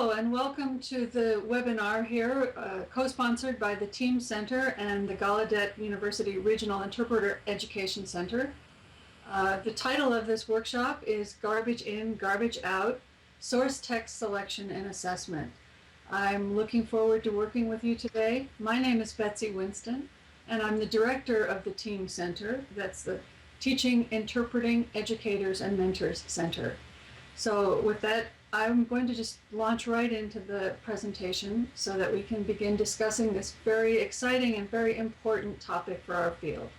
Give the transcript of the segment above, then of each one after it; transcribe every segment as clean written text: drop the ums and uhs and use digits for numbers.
Hello and welcome to the webinar here, co-sponsored by the Team Center and the Gallaudet University Regional Interpreter Education Center. The title of this workshop is Garbage In, Garbage Out, Source Text Selection and Assessment. I'm looking forward to working with you today. My name is Betsy Winston, and I'm the director of the Team Center. That's the Teaching, Interpreting, Educators, and Mentors Center. So with that, I'm going to just launch right into the presentation so that we can begin discussing this very exciting and very important topic for our field.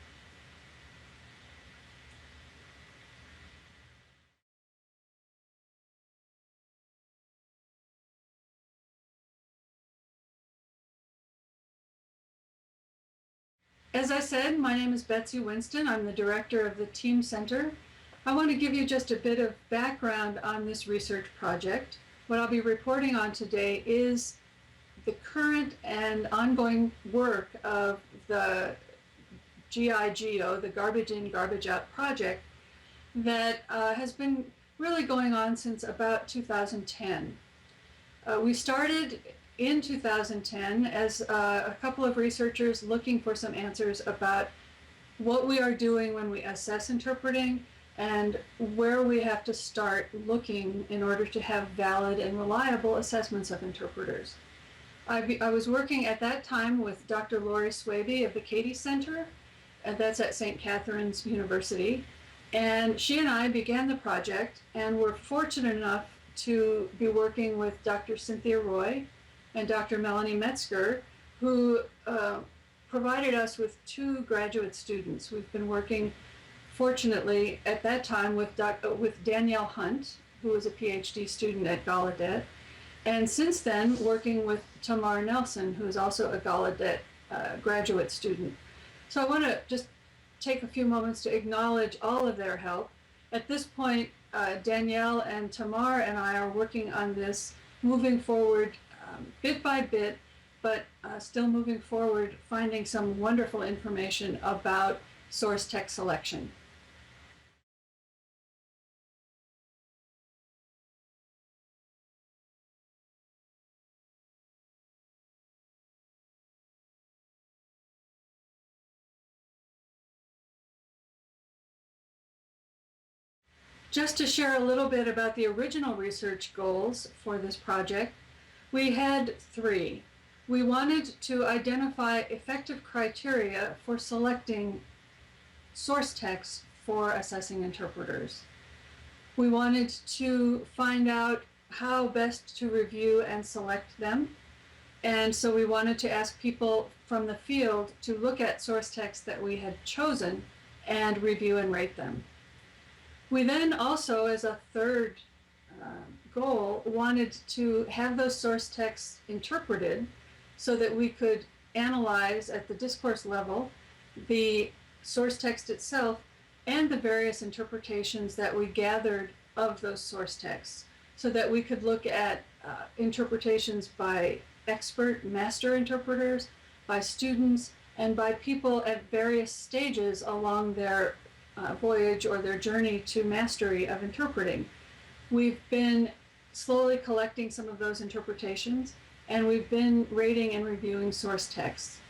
As I said, my name is Betsy Winston. I'm the director of the Team Center. I want to give you just a bit of background on this research project. What I'll be reporting on today is the current and ongoing work of the GIGO, the Garbage In, Garbage Out project, that has been really going on since about 2010. We started in 2010 as a couple of researchers looking for some answers about what we are doing when we assess interpreting and where we have to start looking in order to have valid and reliable assessments of interpreters. I was working at that time with Dr. Lori Swaby of the Katie Center, and that's at St. Catherine's University, and she and I began the project and were fortunate enough to be working with Dr. Cynthia Roy and Dr. Melanie Metzger, who provided us with two graduate students. We've been working, fortunately, at that time with Danielle Hunt, who was a PhD student at Gallaudet, and since then working with Tamar Nelson, who is also a Gallaudet graduate student. So I want to just take a few moments to acknowledge all of their help. At this point, Danielle and Tamar and I are working on this, moving forward bit by bit, but still moving forward, finding some wonderful information about source text selection. Just to share a little bit about the original research goals for this project, we had three. We wanted to identify effective criteria for selecting source text for assessing interpreters. We wanted to find out how best to review and select them. And so we wanted to ask people from the field to look at source text that we had chosen and review and rate them. We then also, as a third goal, wanted to have those source texts interpreted so that we could analyze at the discourse level the source text itself and the various interpretations that we gathered of those source texts, so that we could look at interpretations by expert master interpreters, by students, and by people at various stages along their voyage or their journey to mastery of interpreting. We've been slowly collecting some of those interpretations, and we've been rating and reviewing source texts.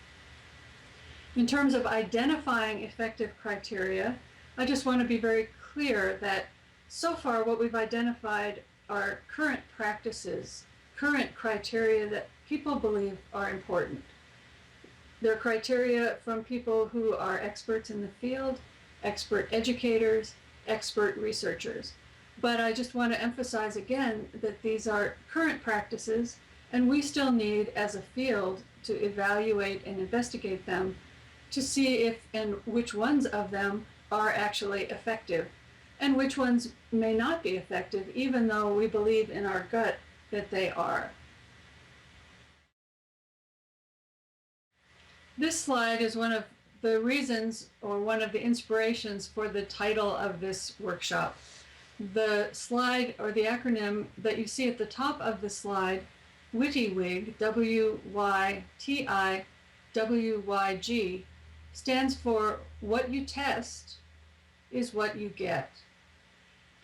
In terms of identifying effective criteria, I just want to be very clear that so far what we've identified are current practices, current criteria that people believe are important. They're criteria from people who are experts in the field, expert educators, expert researchers. But I just want to emphasize again that these are current practices, and we still need, as a field, to evaluate and investigate them to see if and which ones of them are actually effective, and which ones may not be effective, even though we believe in our gut that they are. This slide is one of the reasons, or one of the inspirations for the title of this workshop. The slide, or the acronym that you see at the top of the slide, WYTIWYG, W-Y-T-I-W-Y-G, stands for what you test is what you get.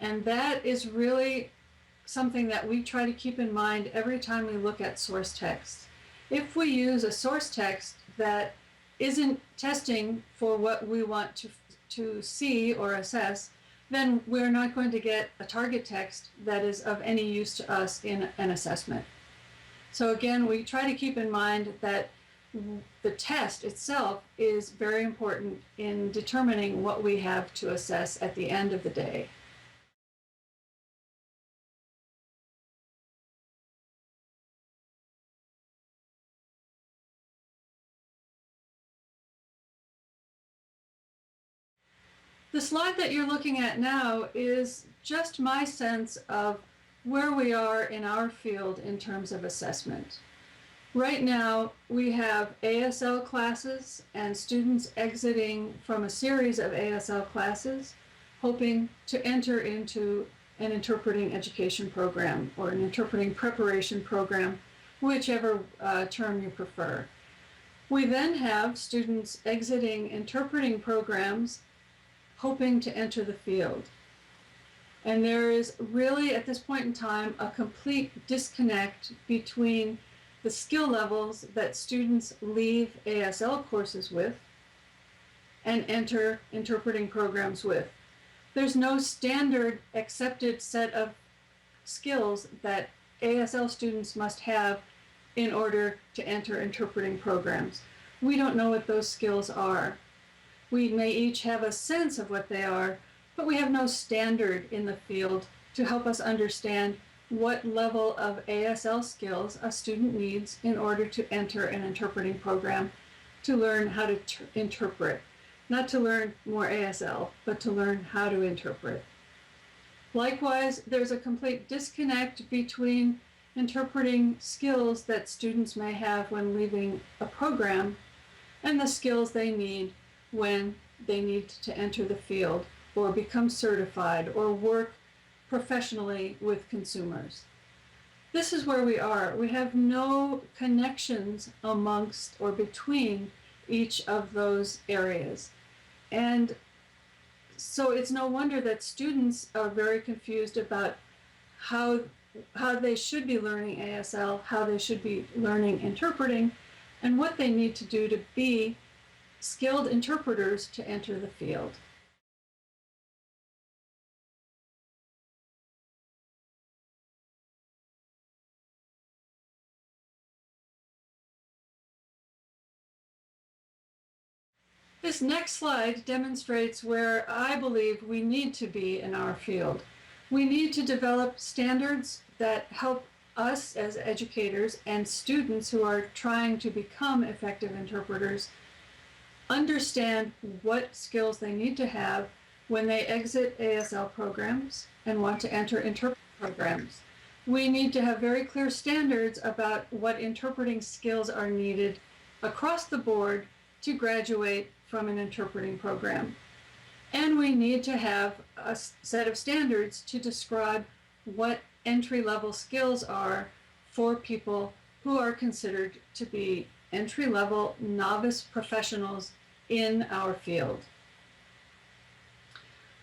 And that is really something that we try to keep in mind every time we look at source text. If we use a source text that isn't testing for what we want to see or assess, then we're not going to get a target text that is of any use to us in an assessment. So again, we try to keep in mind that the test itself is very important in determining what we have to assess at the end of the day. The slide that you're looking at now is just my sense of where we are in our field in terms of assessment. Right now, we have ASL classes and students exiting from a series of ASL classes, hoping to enter into an interpreting education program or an interpreting preparation program, whichever term you prefer. We then have students exiting interpreting programs, hoping to enter the field. And there is really, at this point in time, a complete disconnect between the skill levels that students leave ASL courses with and enter interpreting programs with. There's no standard accepted set of skills that ASL students must have in order to enter interpreting programs. We don't know what those skills are. We may each have a sense of what they are, but we have no standard in the field to help us understand what level of ASL skills a student needs in order to enter an interpreting program to learn how to interpret. Not to learn more ASL, but to learn how to interpret. Likewise, there's a complete disconnect between interpreting skills that students may have when leaving a program and the skills they need when they need to enter the field or become certified or work professionally with consumers. This is where we are. We have no connections amongst or between each of those areas. And so it's no wonder that students are very confused about how they should be learning ASL, how they should be learning interpreting, and what they need to do to be skilled interpreters to enter the field. This next slide demonstrates where I believe we need to be in our field. We need to develop standards that help us as educators and students who are trying to become effective interpreters understand what skills they need to have when they exit ASL programs and want to enter interpreting programs. We need to have very clear standards about what interpreting skills are needed across the board to graduate from an interpreting program. And we need to have a set of standards to describe what entry-level skills are for people who are considered to be entry-level novice professionals in our field.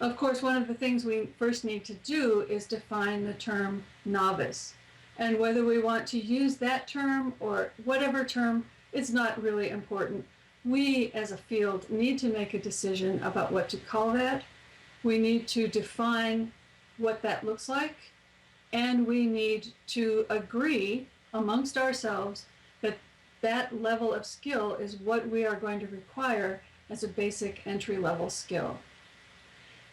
Of course, one of the things we first need to do is define the term novice. And whether we want to use that term or whatever term, it's not really important. We as a field need to make a decision about what to call that. We need to define what that looks like, and we need to agree amongst ourselves that that level of skill is what we are going to require as a basic entry-level skill.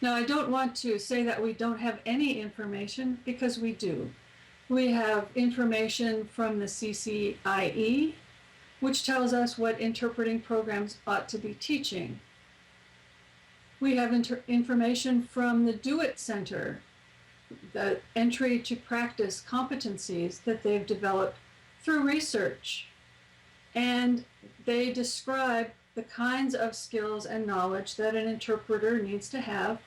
Now, I don't want to say that we don't have any information, because we do. We have information from the CCIE, which tells us what interpreting programs ought to be teaching. We have information from the Do It Center, the entry to practice competencies that they've developed through research. And they describe the kinds of skills and knowledge that an interpreter needs to have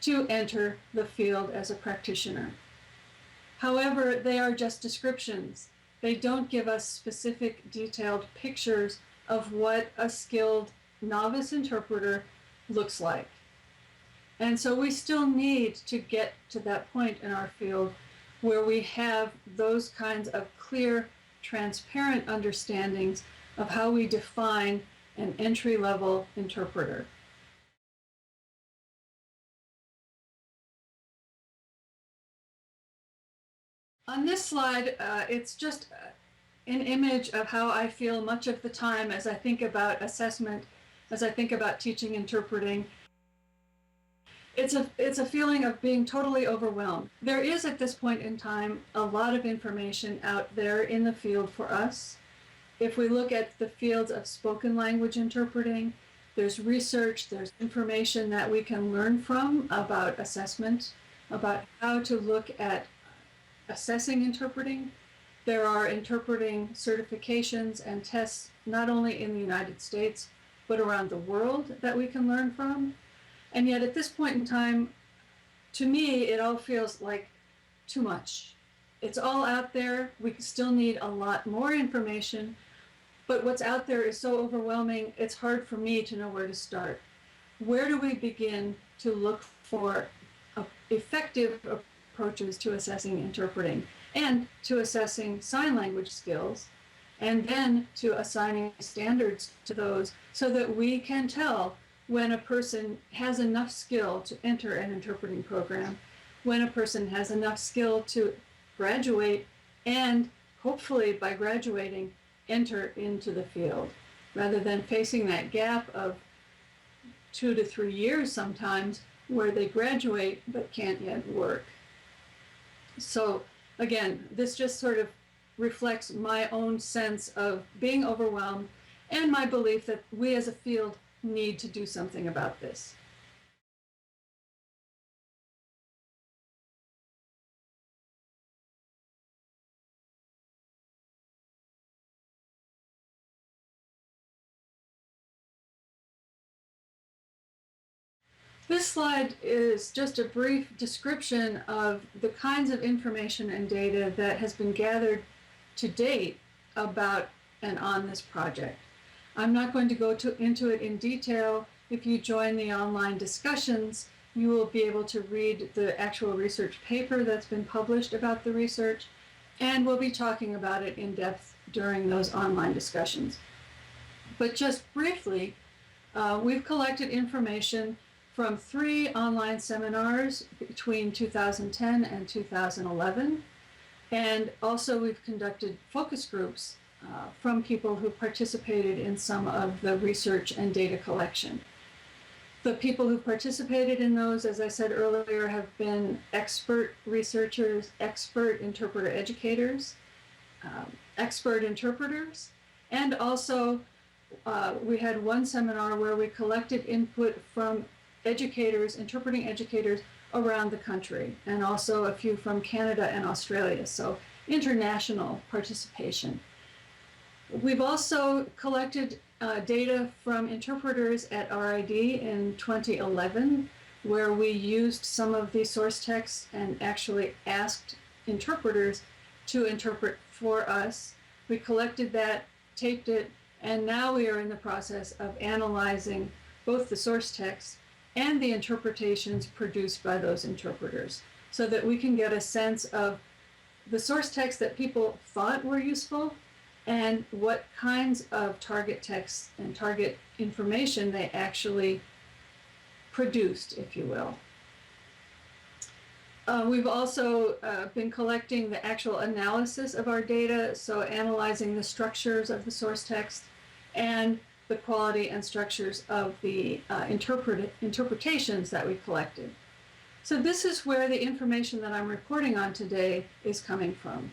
to enter the field as a practitioner. However, they are just descriptions. They don't give us specific, detailed pictures of what a skilled novice interpreter looks like. And so we still need to get to that point in our field where we have those kinds of clear, transparent understandings of how we define an entry-level interpreter. On this slide, it's just an image of how I feel much of the time as I think about assessment, as I think about teaching interpreting. It's a feeling of being totally overwhelmed. There is at this point in time a lot of information out there in the field for us. If we look at the fields of spoken language interpreting, there's research, there's information that we can learn from about assessment, about how to look at assessing interpreting. There are interpreting certifications and tests not only in the United States, but around the world that we can learn from. And yet at this point in time, to me, it all feels like too much. It's all out there. We still need a lot more information, but what's out there is so overwhelming, it's hard for me to know where to start. Where do we begin to look for effective approaches to assessing interpreting and to assessing sign language skills, and then to assigning standards to those so that we can tell when a person has enough skill to enter an interpreting program, when a person has enough skill to graduate, and hopefully by graduating, enter into the field, rather than facing that gap of 2 to 3 years sometimes where they graduate but can't yet work. So again, this just sort of reflects my own sense of being overwhelmed and my belief that we as a field need to do something about this. This slide is just a brief description of the kinds of information and data that has been gathered to date about and on this project. I'm not going to go into it in detail. If you join the online discussions, you will be able to read the actual research paper that's been published about the research, and we'll be talking about it in depth during those online discussions. But just briefly, we've collected information from 3 online seminars between 2010 and 2011. And also we've conducted focus groups from people who participated in some of the research and data collection. The people who participated in those, as I said earlier, have been expert researchers, expert interpreter educators, expert interpreters, and also we had one seminar where we collected input from educators, interpreting educators around the country, and also a few from Canada and Australia, so international participation. We've also collected data from interpreters at RID in 2011, where we used some of the source texts and actually asked interpreters to interpret for us. We collected that, taped it, and now we are in the process of analyzing both the source text and the interpretations produced by those interpreters, so that we can get a sense of the source text that people thought were useful and what kinds of target texts and target information they actually produced, if you will. We've also been collecting the actual analysis of our data, so analyzing the structures of the source text and the quality and structures of the interpretations that we collected. So this is where the information that I'm reporting on today is coming from.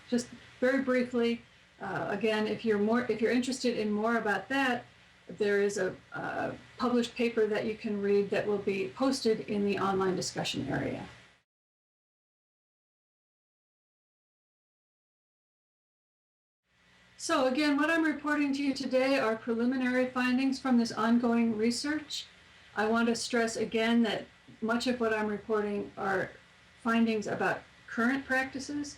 Just very briefly, again, if you're interested in more about that, there is a published paper that you can read that will be posted in the online discussion area. So again, what I'm reporting to you today are preliminary findings from this ongoing research. I want to stress again that much of what I'm reporting are findings about current practices.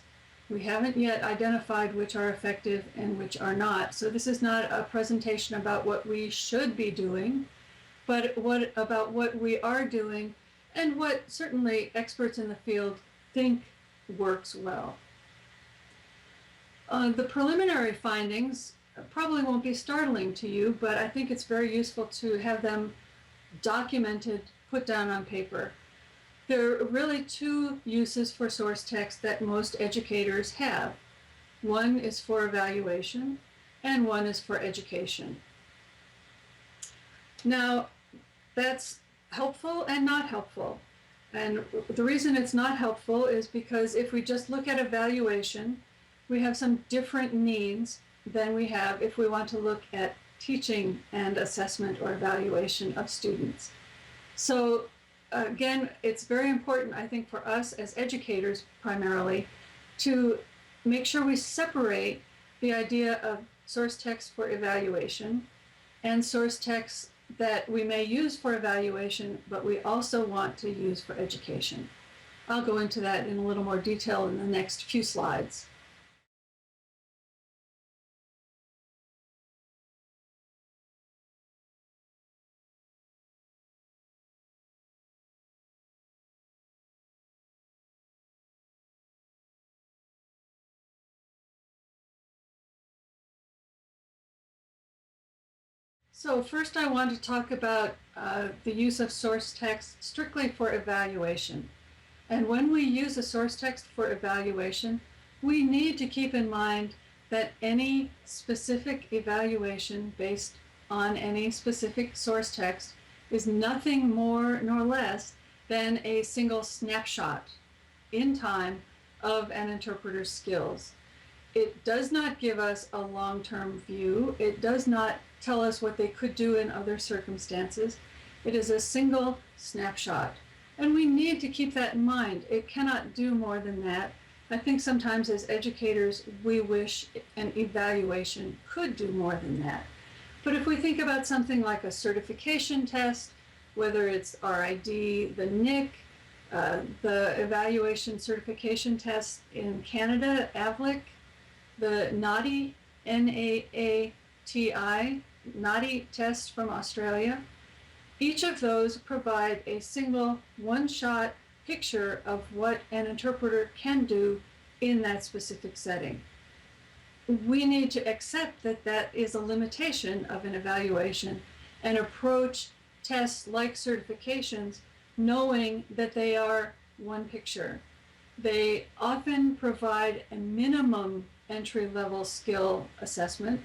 We haven't yet identified which are effective and which are not. So this is not a presentation about what we should be doing, but about what we are doing and what certainly experts in the field think works well. The preliminary findings probably won't be startling to you, but I think it's very useful to have them documented, put down on paper. There are really two uses for source text that most educators have. One is for evaluation, and one is for education. Now, that's helpful and not helpful. And the reason it's not helpful is because if we just look at evaluation, we have some different needs than we have if we want to look at teaching and assessment or evaluation of students. So again, it's very important, I think, for us as educators primarily to make sure we separate the idea of source text for evaluation and source text that we may use for evaluation, but we also want to use for education. I'll go into that in a little more detail in the next few slides. So first I want to talk about the use of source text strictly for evaluation. And when we use a source text for evaluation, we need to keep in mind that any specific evaluation based on any specific source text is nothing more nor less than a single snapshot in time of an interpreter's skills. It does not give us a long-term view. It does not tell us what they could do in other circumstances. It is a single snapshot. And we need to keep that in mind. It cannot do more than that. I think sometimes as educators, we wish an evaluation could do more than that. But if we think about something like a certification test, whether it's RID, the NIC, the evaluation certification test in Canada, AVLIC, the NAATI, N-A-A-T-I, NAATI test from Australia, each of those provide a single one-shot picture of what an interpreter can do in that specific setting. We need to accept that that is a limitation of an evaluation and approach tests like certifications knowing that they are one picture. They often provide a minimum entry-level skill assessment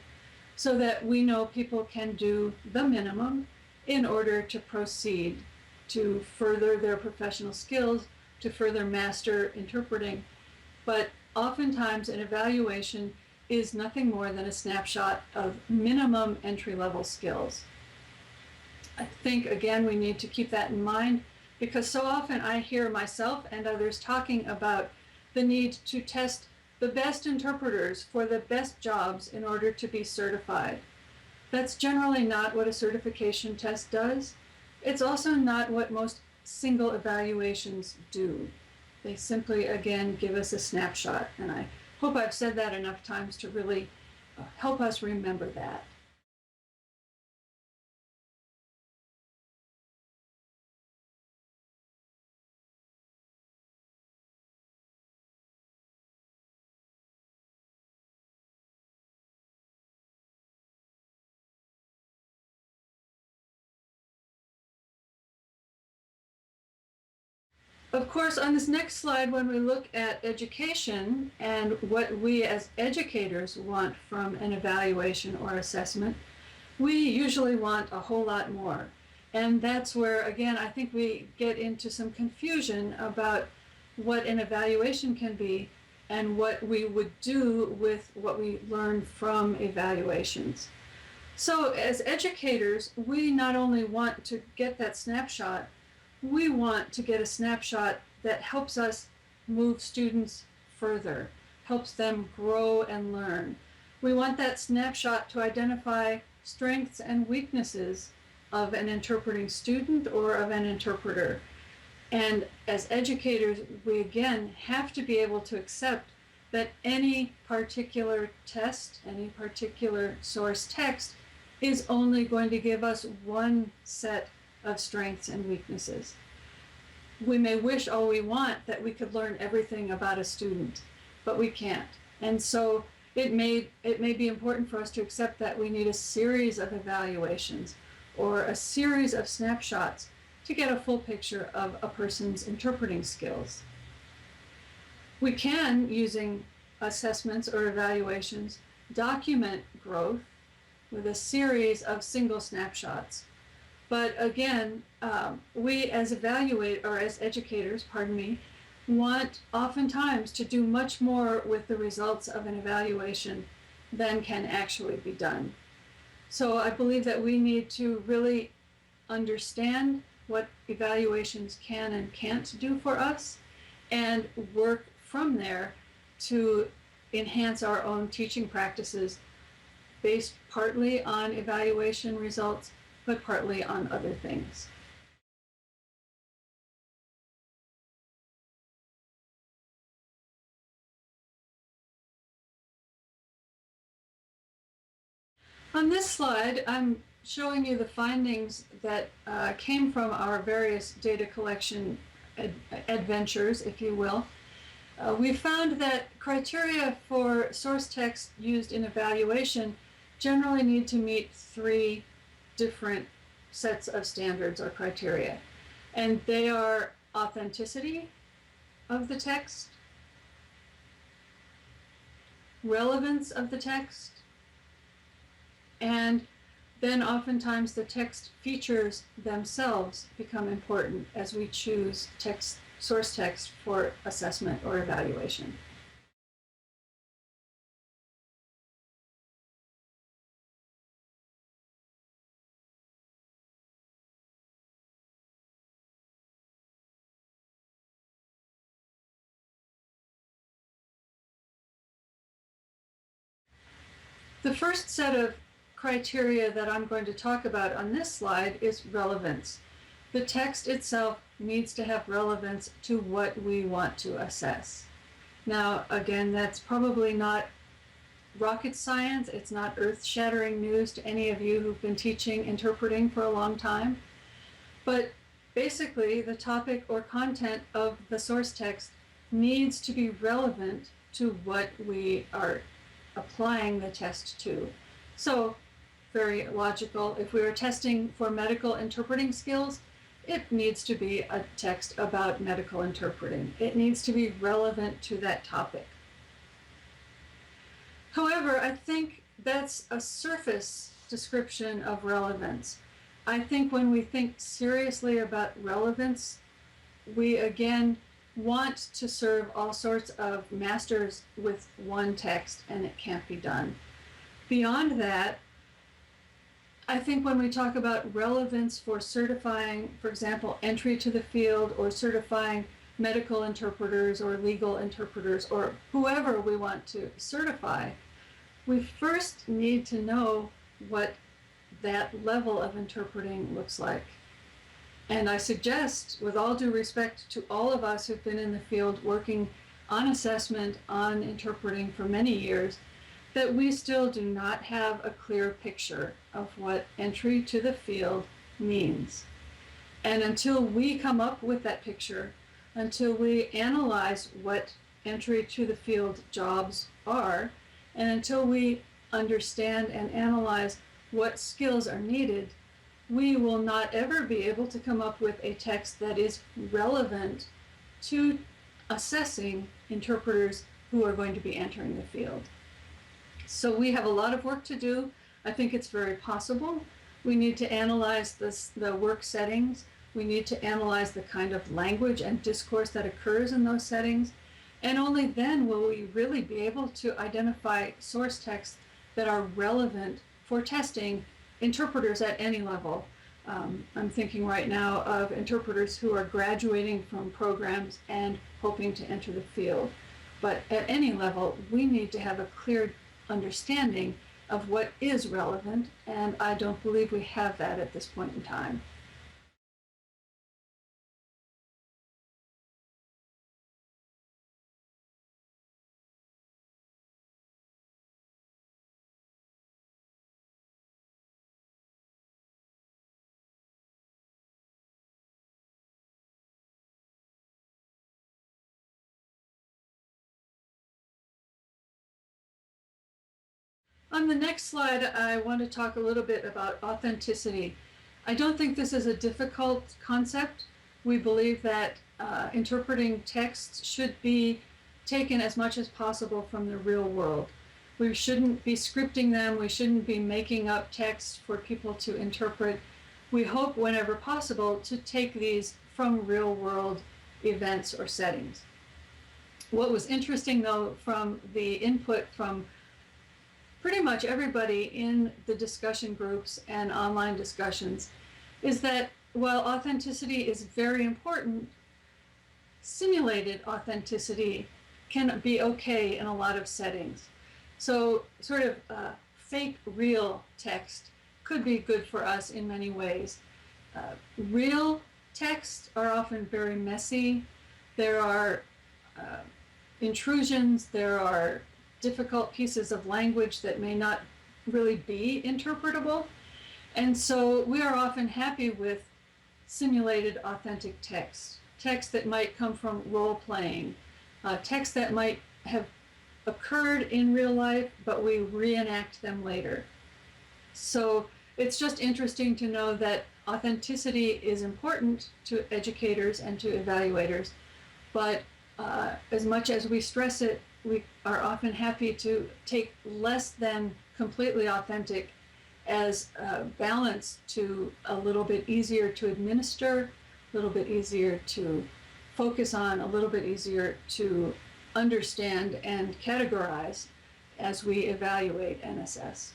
so that we know people can do the minimum in order to proceed to further their professional skills, to further master interpreting. But oftentimes an evaluation is nothing more than a snapshot of minimum entry-level skills. I think, again, we need to keep that in mind because so often I hear myself and others talking about the need to test the best interpreters for the best jobs in order to be certified. That's generally not what a certification test does. It's also not what most single evaluations do. They simply, again, give us a snapshot. And I hope I've said that enough times to really help us remember that. Of course, on this next slide, when we look at education and what we as educators want from an evaluation or assessment, we usually want a whole lot more. And that's where, again, I think we get into some confusion about what an evaluation can be and what we would do with what we learn from evaluations. So as educators, we not only want to get that snapshot, we want to get a snapshot that helps us move students further, helps them grow and learn. We want that snapshot to identify strengths and weaknesses of an interpreting student or of an interpreter. And as educators, we again have to be able to accept that any particular test, any particular source text is only going to give us one set of strengths and weaknesses. we may wish all we want that we could learn everything about a student, but we can't. And so it may be important for us to accept that we need a series of evaluations or a series of snapshots to get a full picture of a person's interpreting skills. We can, using assessments or evaluations, document growth with a series of single snapshots. But again, we as educators, want oftentimes to do much more with the results of an evaluation than can actually be done. So I believe that we need to really understand what evaluations can and can't do for us and work from there to enhance our own teaching practices based partly on evaluation results, but partly on other things. On this slide, I'm showing you the findings that came from our various data collection adventures, if you will. We found that criteria for source text used in evaluation generally need to meet 3 different sets of standards or criteria. And they are authenticity of the text, relevance of the text, and then oftentimes the text features themselves become important as we choose source text for assessment or evaluation. The first set of criteria that I'm going to talk about on this slide is relevance. The text itself needs to have relevance to what we want to assess. Now, again, that's probably not rocket science. It's not earth-shattering news to any of you who've been teaching interpreting for a long time. But basically, the topic or content of the source text needs to be relevant to what we are applying the test to. So, very logical. If we are testing for medical interpreting skills, it needs to be a text about medical interpreting. It needs to be relevant to that topic. However, I think that's a surface description of relevance. I think when we think seriously about relevance, we again want to serve all sorts of masters with one text, and it can't be done. Beyond that, I think when we talk about relevance for certifying, for example, entry to the field or certifying medical interpreters or legal interpreters or whoever we want to certify, we first need to know what that level of interpreting looks like. And I suggest, with all due respect to all of us who've been in the field working on assessment, on interpreting for many years, that we still do not have a clear picture of what entry to the field means. And until we come up with that picture, until we analyze what entry to the field jobs are, and until we understand and analyze what skills are needed, we will not ever be able to come up with a text that is relevant to assessing interpreters who are going to be entering the field. So we have a lot of work to do. I think it's very possible. We need to analyze the work settings. We need to analyze the kind of language and discourse that occurs in those settings. And only then will we really be able to identify source texts that are relevant for testing interpreters at any level. I'm thinking right now of interpreters who are graduating from programs and hoping to enter the field. But at any level, we need to have a clear understanding of what is relevant, and I don't believe we have that at this point in time. On the next slide, I want to talk a little bit about authenticity. I don't think this is a difficult concept. We believe that interpreting texts should be taken as much as possible from the real world. We shouldn't be scripting them. We shouldn't be making up texts for people to interpret. We hope, whenever possible, to take these from real world events or settings. What was interesting, though, from the input from pretty much everybody in the discussion groups and online discussions, is that while authenticity is very important, simulated authenticity can be okay in a lot of settings. So sort of fake real text could be good for us in many ways. Real texts are often very messy. There are intrusions, there are difficult pieces of language that may not really be interpretable. And so we are often happy with simulated authentic text, text that might come from role playing, text that might have occurred in real life, but we reenact them later. So it's just interesting to know that authenticity is important to educators and to evaluators, but as much as we stress it, we are often happy to take less than completely authentic as a balance to a little bit easier to administer, a little bit easier to focus on, a little bit easier to understand and categorize as we evaluate NSS.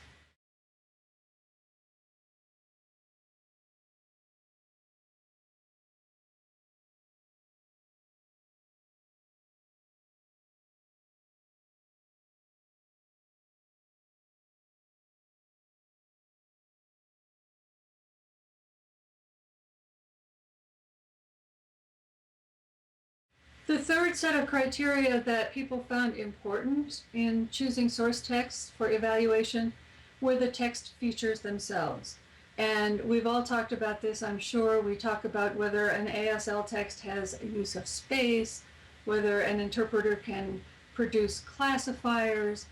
The third set of criteria that people found important in choosing source texts for evaluation were the text features themselves. And we've all talked about this, I'm sure. We talk about whether an ASL text has a use of space, whether an interpreter can produce classifiers,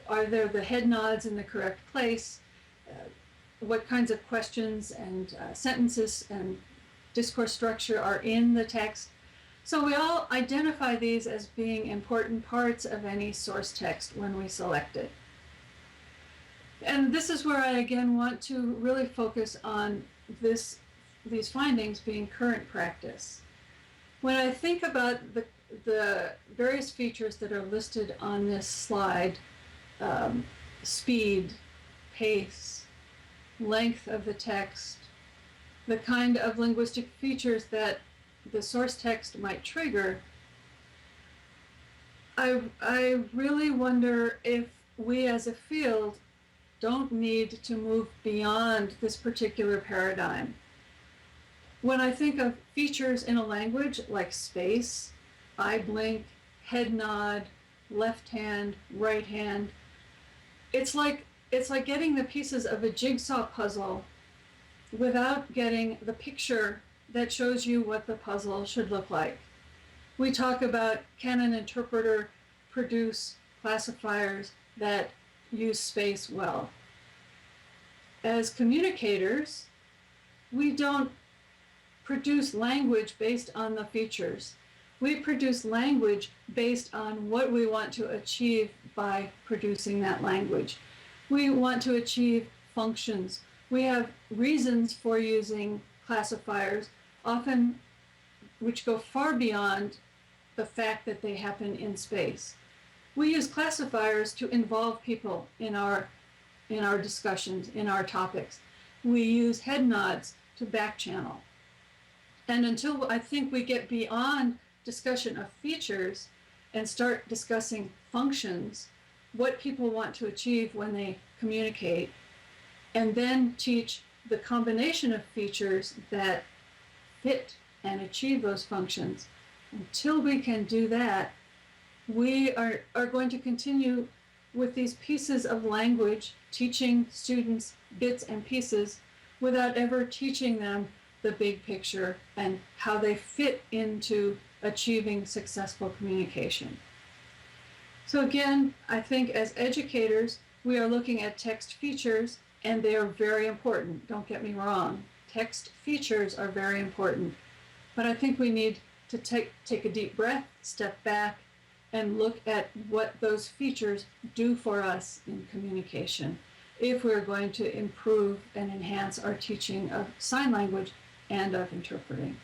are there the head nods in the correct place, what kinds of questions and sentences and discourse structure are in the text. So we all identify these as being important parts of any source text when we select it. And this is where I again want to really focus on these findings being current practice. When I think about the various features that are listed on this slide, speed, pace, length of the text, the kind of linguistic features that the source text might trigger, I really wonder if we as a field don't need to move beyond this particular paradigm. When I think of features in a language like space, eye blink, head nod, left hand, right hand, it's like getting the pieces of a jigsaw puzzle without getting the picture that shows you what the puzzle should look like. We talk about, can an interpreter produce classifiers that use space well? As communicators, we don't produce language based on the features. We produce language based on what we want to achieve by producing that language. We want to achieve functions. We have reasons for using classifiers, often which go far beyond the fact that they happen in space. We use classifiers to involve people in our discussions, in our topics. We use head nods to back channel. And until I think we get beyond discussion of features and start discussing functions, what people want to achieve when they communicate, and then teach the combination of features that fit and achieve those functions. Until we can do that, we are going to continue with these pieces of language, teaching students bits and pieces without ever teaching them the big picture and how they fit into achieving successful communication. So again, I think as educators, we are looking at text features, and they are very important. Don't get me wrong. Text features are very important. But I think we need to take a deep breath, step back, and look at what those features do for us in communication if we're going to improve and enhance our teaching of sign language and of interpreting.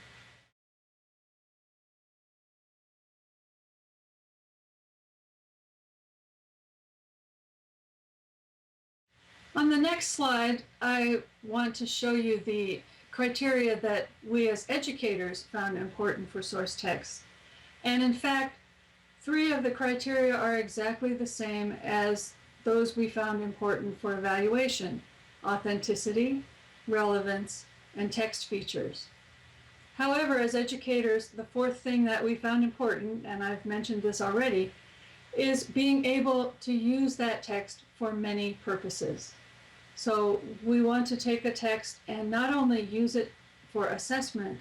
On the next slide, I want to show you the criteria that we as educators found important for source text. And in fact, 3 of the criteria are exactly the same as those we found important for evaluation: authenticity, relevance, and text features. However, as educators, the 4th thing that we found important, and I've mentioned this already, is being able to use that text for many purposes. So we want to take a text and not only use it for assessment,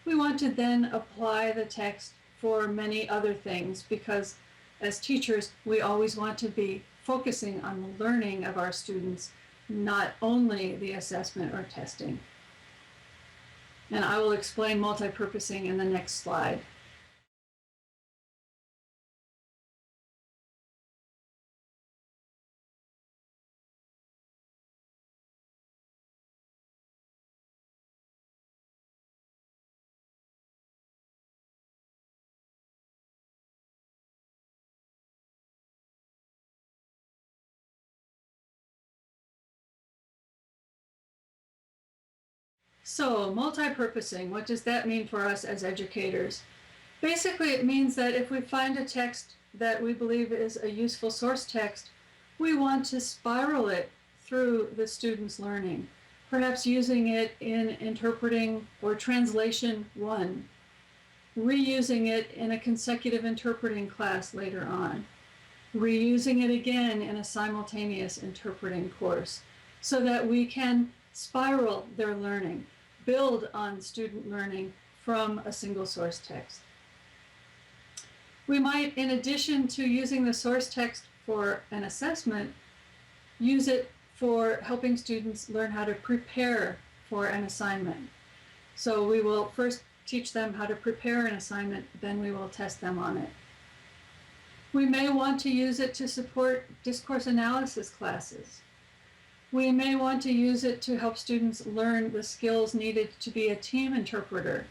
we want to then apply the text for many other things, because as teachers, we always want to be focusing on the learning of our students, not only the assessment or testing. And I will explain multipurposing in the next slide. So, multipurposing, what does that mean for us as educators? Basically, it means that if we find a text that we believe is a useful source text, we want to spiral it through the student's learning, perhaps using it in interpreting or translation 1, reusing it in a consecutive interpreting class later on, reusing it again in a simultaneous interpreting course, so that we can spiral their learning, build on student learning from a single source text. We might, in addition to using the source text for an assessment, use it for helping students learn how to prepare for an assignment. So we will first teach them how to prepare an assignment, then we will test them on it. We may want to use it to support discourse analysis classes. We may want to use it to help students learn the skills needed to be a team interpreter.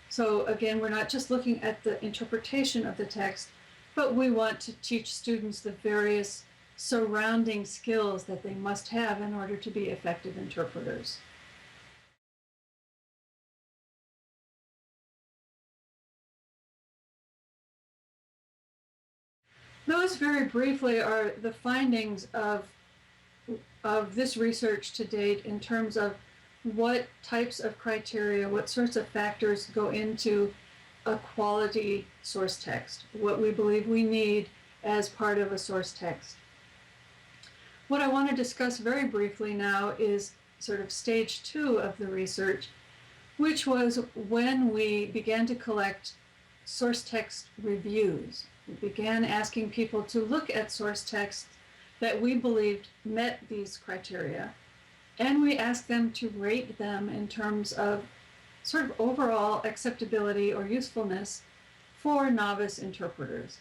So again, we're not just looking at the interpretation of the text, but we want to teach students the various surrounding skills that they must have in order to be effective interpreters. Those very briefly are the findings of this research to date in terms of what types of criteria, what sorts of factors go into a quality source text, what we believe we need as part of a source text. What I want to discuss very briefly now is sort of stage 2 of the research, which was when we began to collect source text reviews. We began asking people to look at source texts that we believed met these criteria, and we asked them to rate them in terms of sort of overall acceptability or usefulness for novice interpreters.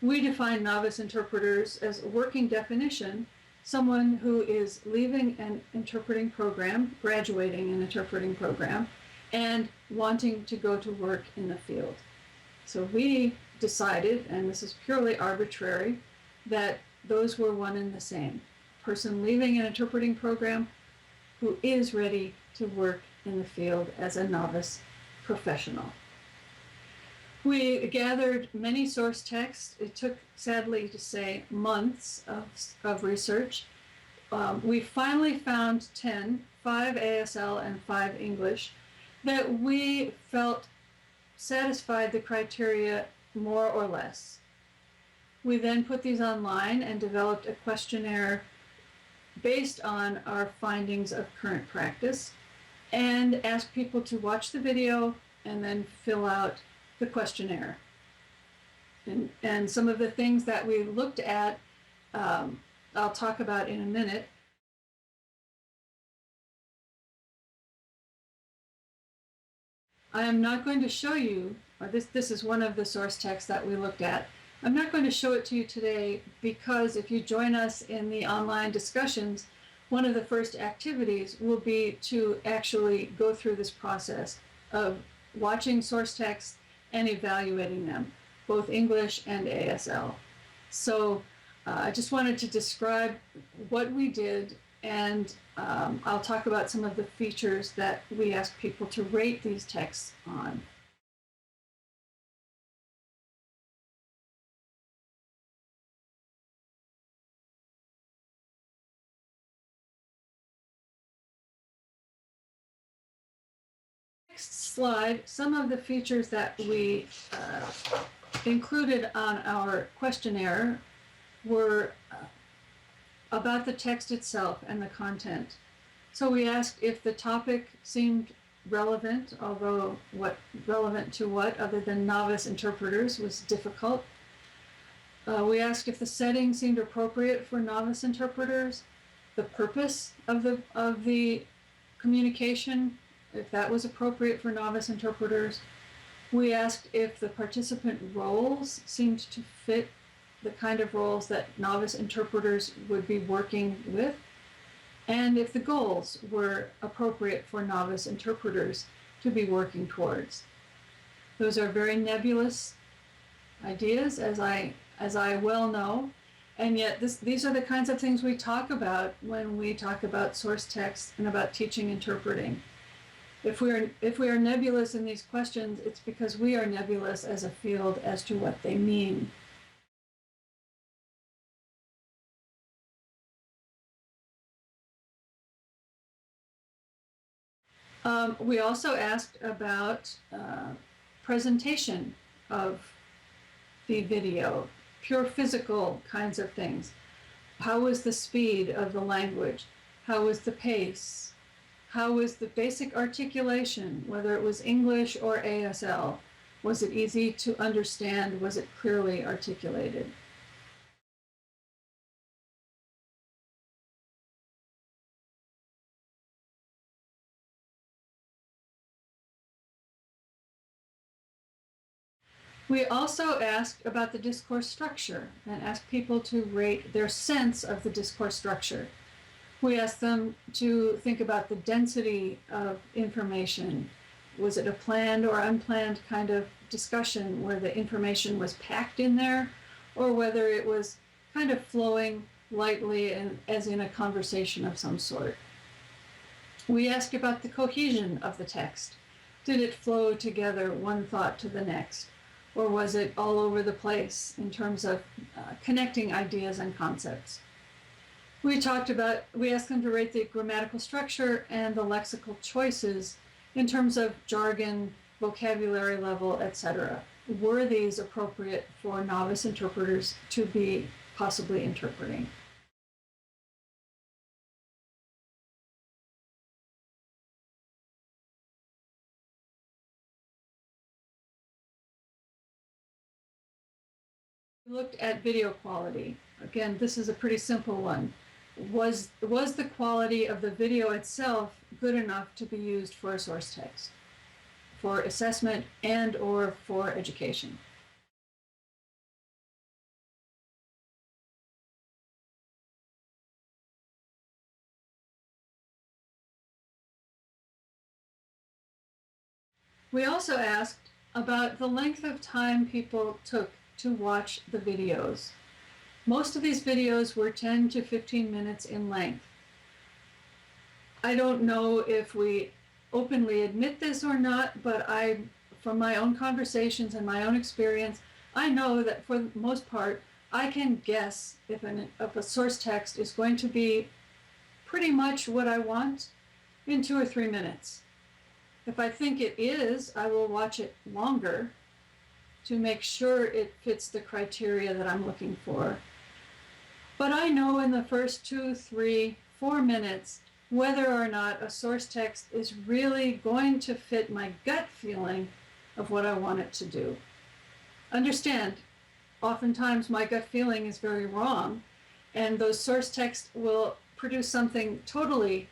We define novice interpreters as a working definition, someone who is leaving an interpreting program, graduating an interpreting program, and wanting to go to work in the field. So we decided, and this is purely arbitrary, that those were one and the same. Person leaving an interpreting program who is ready to work in the field as a novice professional. We gathered many source texts. It took, sadly to say, months of research. We finally found 10, 5 ASL and 5 English, that we felt satisfied the criteria more or less. We then put these online and developed a questionnaire based on our findings of current practice, and asked people to watch the video and then fill out the questionnaire. And some of the things that we looked at, I'll talk about in a minute. I am not going to show you, or this is one of the source texts that we looked at. I'm not going to show it to you today because if you join us in the online discussions, one of the first activities will be to actually go through this process of watching source texts and evaluating them, both English and ASL. So I just wanted to describe what we did, and I'll talk about some of the features that we ask people to rate these texts on. Next slide, some of the features that we included on our questionnaire were about the text itself and the content. So we asked if the topic seemed relevant, although what relevant to what other than novice interpreters was difficult. We asked if the setting seemed appropriate for novice interpreters, the purpose of the communication, if that was appropriate for novice interpreters. We asked if the participant roles seemed to fit the kind of roles that novice interpreters would be working with, and if the goals were appropriate for novice interpreters to be working towards. Those are very nebulous ideas, as I well know, and yet these are the kinds of things we talk about when we talk about source text and about teaching interpreting. If we are nebulous in these questions, it's because we are nebulous as a field as to what they mean. We also asked about presentation of the video, pure physical kinds of things. How was the speed of the language? How was the pace? How was the basic articulation, whether it was English or ASL? Was it easy to understand? Was it clearly articulated? We also asked about the discourse structure and asked people to rate their sense of the discourse structure. We asked them to think about the density of information. Was it a planned or unplanned kind of discussion where the information was packed in there, or whether it was kind of flowing lightly and as in a conversation of some sort? We asked about the cohesion of the text. Did it flow together, one thought to the next? Or was it all over the place in terms of connecting ideas and concepts? We asked them to rate the grammatical structure and the lexical choices in terms of jargon, vocabulary level, etc. Were these appropriate for novice interpreters to be possibly interpreting? We looked at video quality. Again, this is a pretty simple one. Was the quality of the video itself good enough to be used for a source text, for assessment and or for education? We also asked about the length of time people took to watch the videos. Most of these videos were 10 to 15 minutes in length. I don't know if we openly admit this or not, but from my own conversations and my own experience, I know that for the most part, I can guess if a source text is going to be pretty much what I want in 2 or 3 minutes. If I think it is, I will watch it longer to make sure it fits the criteria that I'm looking for. But I know in the first 2, 3, 4 minutes whether or not a source text is really going to fit my gut feeling of what I want it to do. Understand, oftentimes my gut feeling is very wrong, and those source texts will produce something totally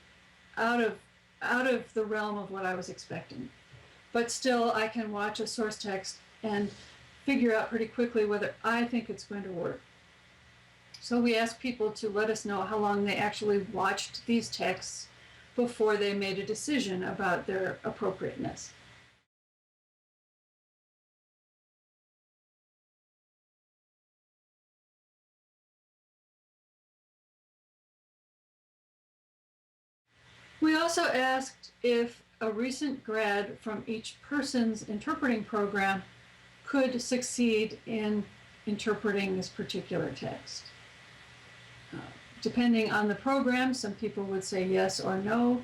out of the realm of what I was expecting. But still, I can watch a source text and figure out pretty quickly whether I think it's going to work. So we ask people to let us know how long they actually watched these texts before they made a decision about their appropriateness. We also asked if a recent grad from each person's interpreting program could succeed in interpreting this particular text. Depending on the program, some people would say yes or no.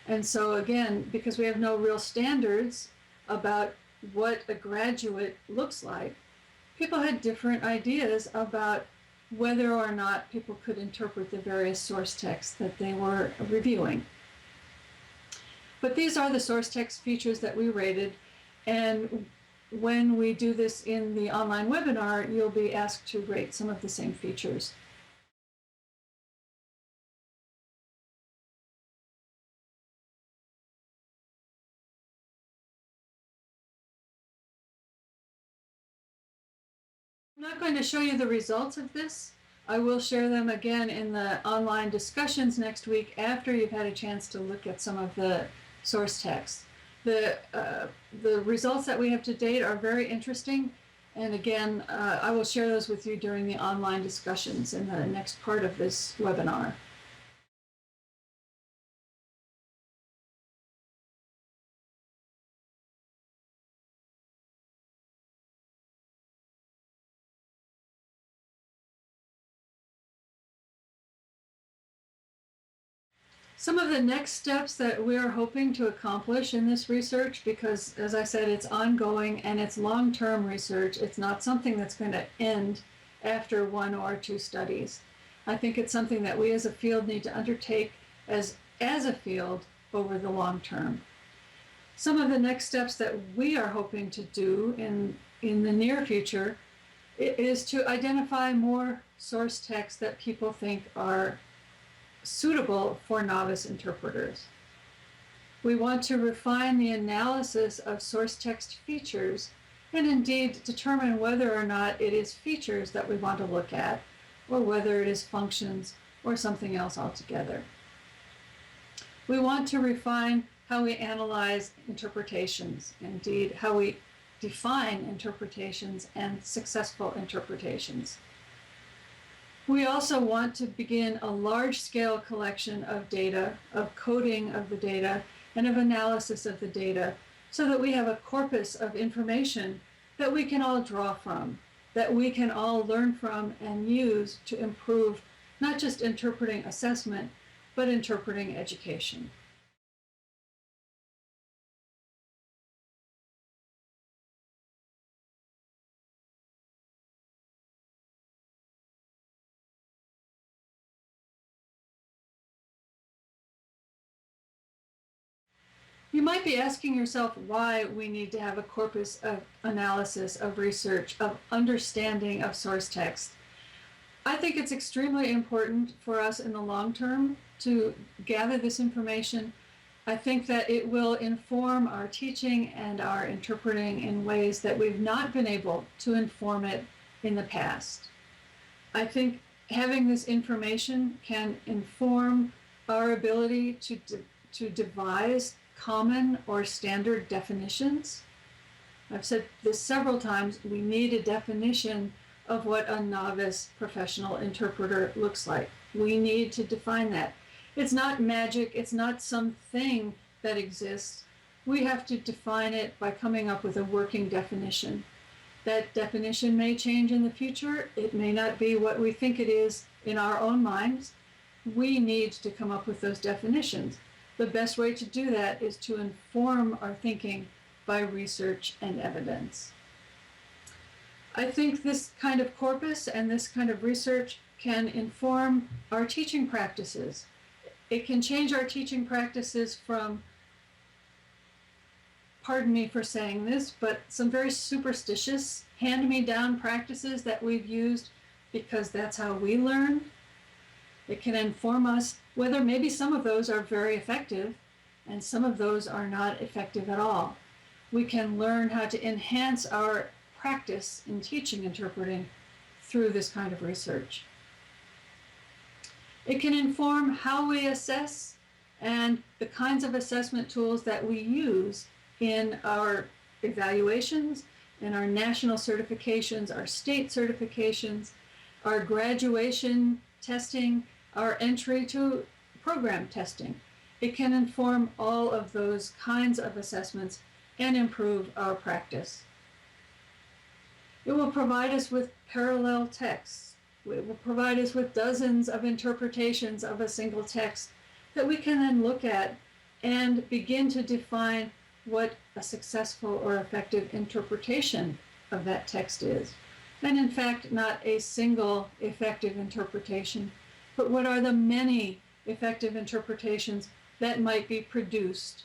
And so again, because we have no real standards about what a graduate looks like, people had different ideas about whether or not people could interpret the various source texts that they were reviewing. But these are the source text features that we rated, and when we do this in the online webinar, you'll be asked to rate some of the same features. I'm not going to show you the results of this. I will share them again in the online discussions next week after you've had a chance to look at some of the source text. The results that we have to date are very interesting, and again, I will share those with you during the online discussions in the next part of this webinar. Some of the next steps that we are hoping to accomplish in this research, because as I said, it's ongoing and it's long-term research. It's not something that's going to end after 1 or 2 studies. I think it's something that we as a field need to undertake as a field over the long term. Some of the next steps that we are hoping to do in the near future is to identify more source texts that people think are suitable for novice interpreters. We want to refine the analysis of source text features and indeed determine whether or not it is features that we want to look at, or whether it is functions or something else altogether. We want to refine how we analyze interpretations, indeed how we define interpretations and successful interpretations. We also want to begin a large-scale collection of data, of coding of the data, and of analysis of the data, so that we have a corpus of information that we can all draw from, that we can all learn from and use to improve not just interpreting assessment, but interpreting education. You might be asking yourself why we need to have a corpus of analysis, of research, of understanding of source text. I think it's extremely important for us in the long term to gather this information. I think that it will inform our teaching and our interpreting in ways that we've not been able to inform it in the past. I think having this information can inform our ability to devise common or standard definitions. I've said this several times, we need a definition of what a novice professional interpreter looks like. We need to define that. It's not magic, it's not something that exists. We have to define it by coming up with a working definition. That definition may change in the future. It may not be what we think it is in our own minds. We need to come up with those definitions. The best way to do that is to inform our thinking by research and evidence. I think this kind of corpus and this kind of research can inform our teaching practices. It can change our teaching practices from, pardon me for saying this, but some very superstitious hand-me-down practices that we've used because that's how we learn, It can inform us whether maybe some of those are very effective and some of those are not effective at all. We can learn how to enhance our practice in teaching interpreting through this kind of research. It can inform how we assess and the kinds of assessment tools that we use in our evaluations, in our national certifications, our state certifications, our graduation testing, our entry to program testing. It can inform all of those kinds of assessments and improve our practice. It will provide us with parallel texts. It will provide us with dozens of interpretations of a single text that we can then look at and begin to define what a successful or effective interpretation of that text is. And in fact, not a single effective interpretation, but what are the many effective interpretations that might be produced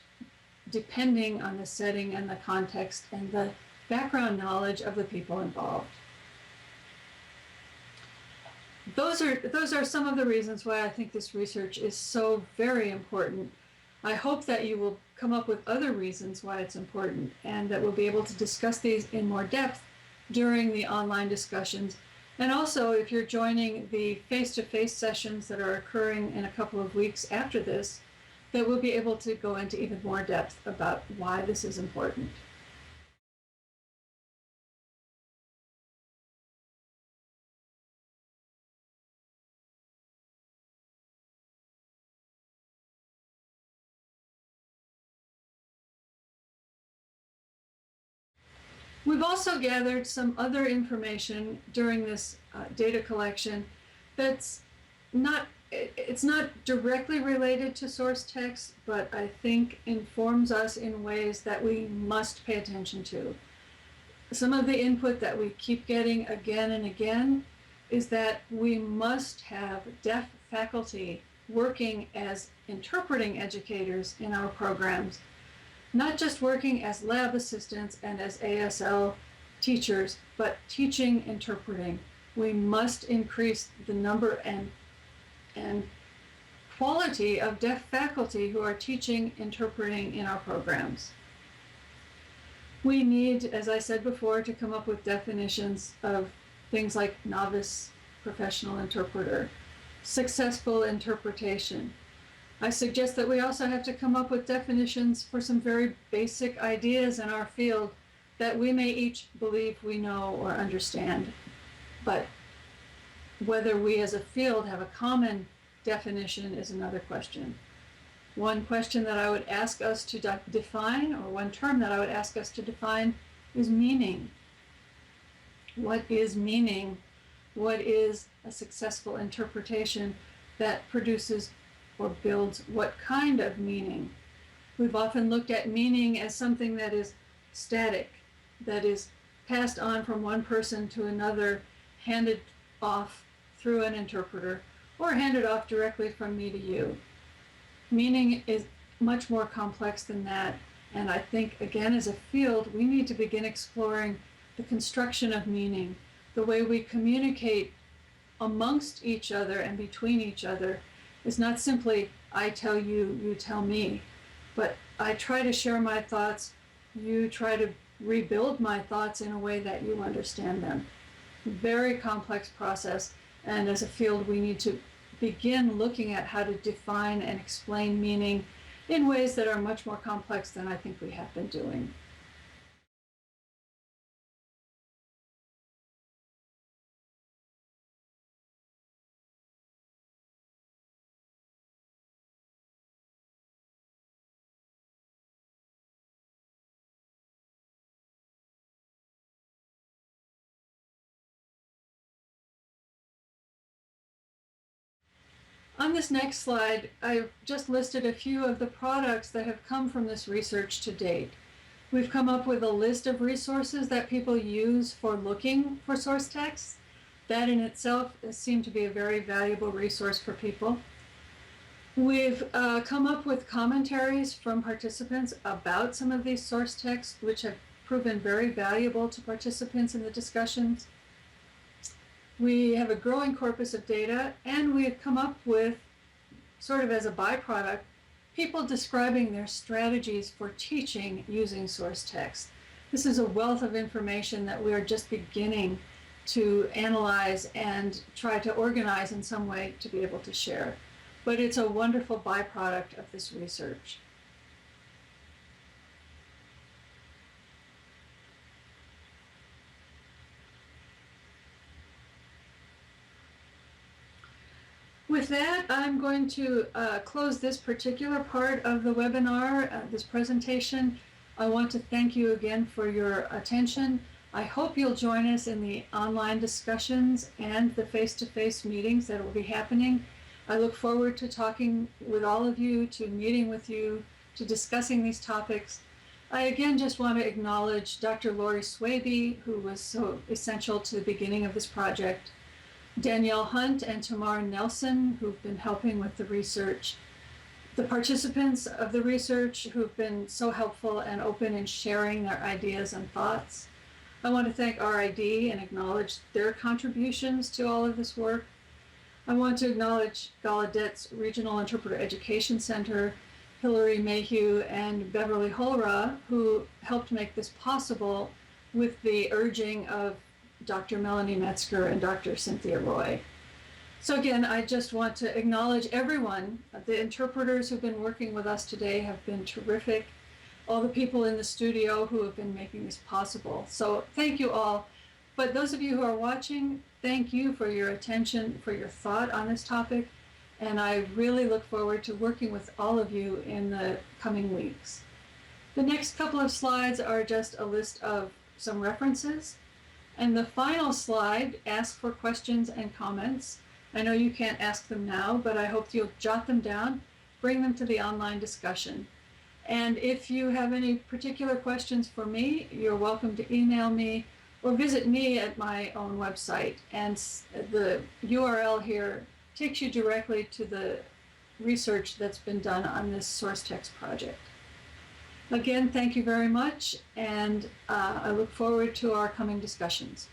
depending on the setting and the context and the background knowledge of the people involved. Those are some of the reasons why I think this research is so very important. I hope that you will come up with other reasons why it's important and that we'll be able to discuss these in more depth during the online discussions. And also, if you're joining the face-to-face sessions that are occurring in a couple of weeks after this, that we'll be able to go into even more depth about why this is important. We've also gathered some other information during this data collection that's it's not directly related to source text, but I think informs us in ways that we must pay attention to. Some of the input that we keep getting again and again is that we must have deaf faculty working as interpreting educators in our programs, not just working as lab assistants and as ASL teachers, but teaching interpreting. We must increase the number and quality of deaf faculty who are teaching interpreting in our programs. We need, as I said before, to come up with definitions of things like novice professional interpreter, successful interpretation. I suggest that we also have to come up with definitions for some very basic ideas in our field that we may each believe we know or understand. But whether we as a field have a common definition is another question. One question that I would ask us to define, or one term that I would ask us to define, is meaning. What is meaning? What is a successful interpretation that produces or builds what kind of meaning? We've often looked at meaning as something that is static, that is passed on from one person to another, handed off through an interpreter, or handed off directly from me to you. Meaning is much more complex than that, and I think, again, as a field, we need to begin exploring the construction of meaning, the way we communicate amongst each other and between each other is not simply I tell you, you tell me, but I try to share my thoughts, you try to rebuild my thoughts in a way that you understand them. Very complex process, and as a field we need to begin looking at how to define and explain meaning in ways that are much more complex than I think we have been doing. On this next slide, I've just listed a few of the products that have come from this research to date. We've come up with a list of resources that people use for looking for source texts. That in itself seemed to be a very valuable resource for people. We've come up with commentaries from participants about some of these source texts, which have proven very valuable to participants in the discussions. We have a growing corpus of data, and we have come up with, sort of as a byproduct, people describing their strategies for teaching using source text. This is a wealth of information that we are just beginning to analyze and try to organize in some way to be able to share. But it's a wonderful byproduct of this research. With that, I'm going to close this particular part of the webinar, this presentation. I want to thank you again for your attention. I hope you'll join us in the online discussions and the face-to-face meetings that will be happening. I look forward to talking with all of you, to meeting with you, to discussing these topics. I again just want to acknowledge Dr. Lori Swaby, who was so essential to the beginning of this project, Danielle Hunt and Tamara Nelson, who've been helping with the research, the participants of the research who've been so helpful and open in sharing their ideas and thoughts. I want to thank RID and acknowledge their contributions to all of this work. I want to acknowledge Gallaudet's Regional Interpreter Education Center, Hillary Mayhew and Beverly Holra, who helped make this possible with the urging of Dr. Melanie Metzger and Dr. Cynthia Roy. So again, I just want to acknowledge everyone. The interpreters who've been working with us today have been terrific. All the people in the studio who have been making this possible. So thank you all. But those of you who are watching, thank you for your attention, for your thought on this topic. And I really look forward to working with all of you in the coming weeks. The next couple of slides are just a list of some references. And the final slide asks for questions and comments. I know you can't ask them now, but I hope you'll jot them down, bring them to the online discussion. And if you have any particular questions for me, you're welcome to email me or visit me at my own website. And the URL here takes you directly to the research that's been done on this source text project. Again, thank you very much, and I look forward to our coming discussions.